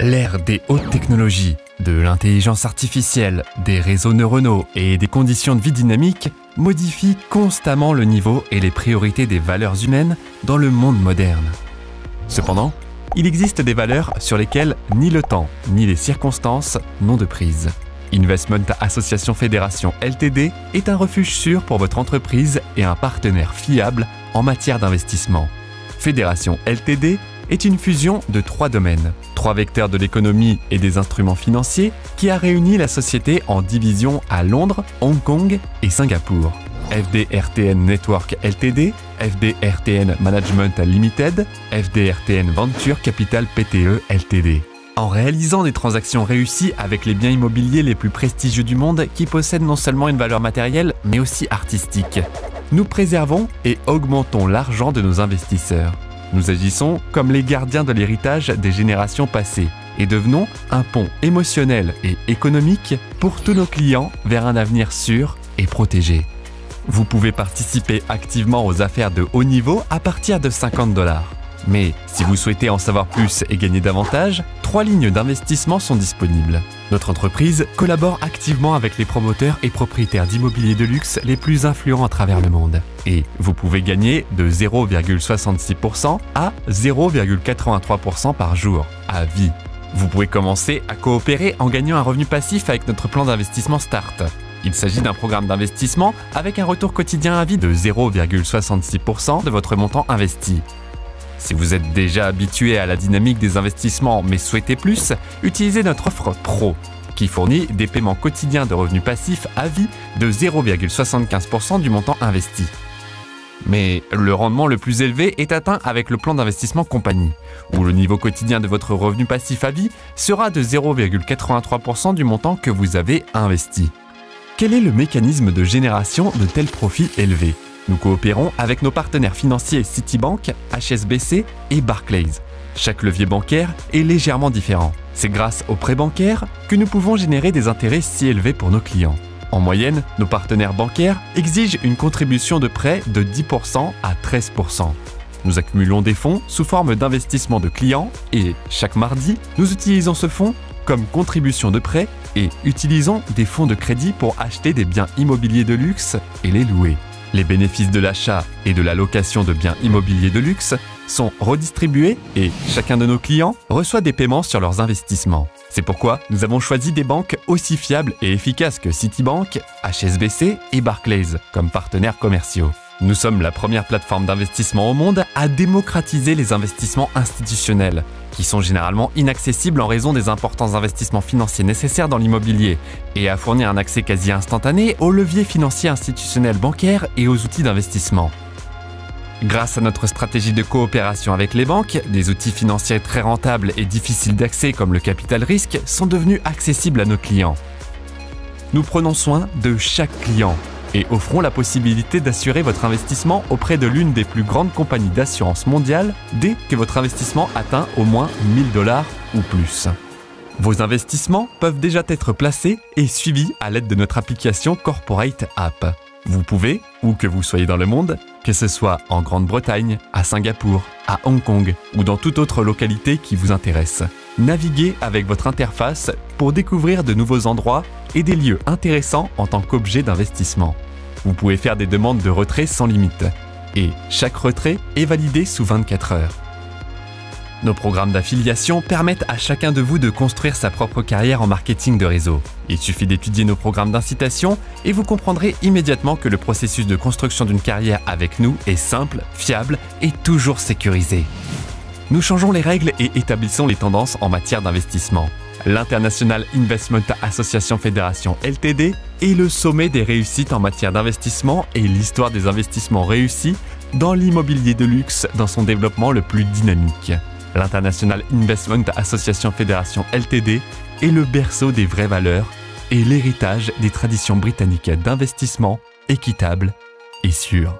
L'ère des hautes technologies, de l'intelligence artificielle, des réseaux neuronaux et des conditions de vie dynamiques modifie constamment le niveau et les priorités des valeurs humaines dans le monde moderne. Cependant, il existe des valeurs sur lesquelles ni le temps ni les circonstances n'ont de prise. Investment Association Fédération Ltd est un refuge sûr pour votre entreprise et un partenaire fiable en matière d'investissement. Fédération Ltd est une fusion de 3 domaines, 3 vecteurs de l'économie et des instruments financiers qui a réuni la société en divisions à Londres, Hong Kong et Singapour. FDRTN Network Ltd, FDRTN Management Limited, FDRTN Venture Capital Pte Ltd. En réalisant des transactions réussies avec les biens immobiliers les plus prestigieux du monde qui possèdent non seulement une valeur matérielle mais aussi artistique, nous préservons et augmentons l'argent de nos investisseurs. Nous agissons comme les gardiens de l'héritage des générations passées et devenons un pont émotionnel et économique pour tous nos clients vers un avenir sûr et protégé. Vous pouvez participer activement aux affaires de haut niveau à partir de 50 $. Mais si vous souhaitez en savoir plus et gagner davantage, 3 lignes d'investissement sont disponibles. Notre entreprise collabore activement avec les promoteurs et propriétaires d'immobilier de luxe les plus influents à travers le monde. Et vous pouvez gagner de 0,66% à 0,83% par jour, à vie. Vous pouvez commencer à coopérer en gagnant un revenu passif avec notre plan d'investissement Start. Il s'agit d'un programme d'investissement avec un retour quotidien à vie de 0,66% de votre montant investi. Si vous êtes déjà habitué à la dynamique des investissements mais souhaitez plus, utilisez notre offre Pro, qui fournit des paiements quotidiens de revenus passifs à vie de 0,75% du montant investi. Mais le rendement le plus élevé est atteint avec le plan d'investissement Compagnie, où le niveau quotidien de votre revenu passif à vie sera de 0,83% du montant que vous avez investi. Quel est le mécanisme de génération de tels profits élevés ? Nous coopérons avec nos partenaires financiers Citibank, HSBC et Barclays. Chaque levier bancaire est légèrement différent. C'est grâce aux prêts bancaires que nous pouvons générer des intérêts si élevés pour nos clients. En moyenne, nos partenaires bancaires exigent une contribution de prêt de 10% à 13%. Nous accumulons des fonds sous forme d'investissement de clients et, chaque mardi, nous utilisons ce fonds comme contribution de prêt et utilisons des fonds de crédit pour acheter des biens immobiliers de luxe et les louer. Les bénéfices de l'achat et de la location de biens immobiliers de luxe sont redistribués et chacun de nos clients reçoit des paiements sur leurs investissements. C'est pourquoi nous avons choisi des banques aussi fiables et efficaces que Citibank, HSBC et Barclays comme partenaires commerciaux. Nous sommes la première plateforme d'investissement au monde à démocratiser les investissements institutionnels, qui sont généralement inaccessibles en raison des importants investissements financiers nécessaires dans l'immobilier, et à fournir un accès quasi instantané aux leviers financiers institutionnels bancaires et aux outils d'investissement. Grâce à notre stratégie de coopération avec les banques, des outils financiers très rentables et difficiles d'accès comme le capital risque sont devenus accessibles à nos clients. Nous prenons soin de chaque client et offrons la possibilité d'assurer votre investissement auprès de l'une des plus grandes compagnies d'assurance mondiale dès que votre investissement atteint au moins 1000 $ ou plus. Vos investissements peuvent déjà être placés et suivis à l'aide de notre application Corporate App. Vous pouvez, où que vous soyez dans le monde, que ce soit en Grande-Bretagne, à Singapour, à Hong Kong ou dans toute autre localité qui vous intéresse, naviguer avec votre interface pour découvrir de nouveaux endroits et des lieux intéressants en tant qu'objet d'investissement. Vous pouvez faire des demandes de retrait sans limite et chaque retrait est validé sous 24 heures. Nos programmes d'affiliation permettent à chacun de vous de construire sa propre carrière en marketing de réseau. Il suffit d'étudier nos programmes d'incitation et vous comprendrez immédiatement que le processus de construction d'une carrière avec nous est simple, fiable et toujours sécurisé. Nous changeons les règles et établissons les tendances en matière d'investissement. L'International Investment Association Fédération Ltd est le sommet des réussites en matière d'investissement et l'histoire des investissements réussis dans l'immobilier de luxe dans son développement le plus dynamique. L'International Investment Association Fédération Ltd est le berceau des vraies valeurs et l'héritage des traditions britanniques d'investissement équitable et sûr.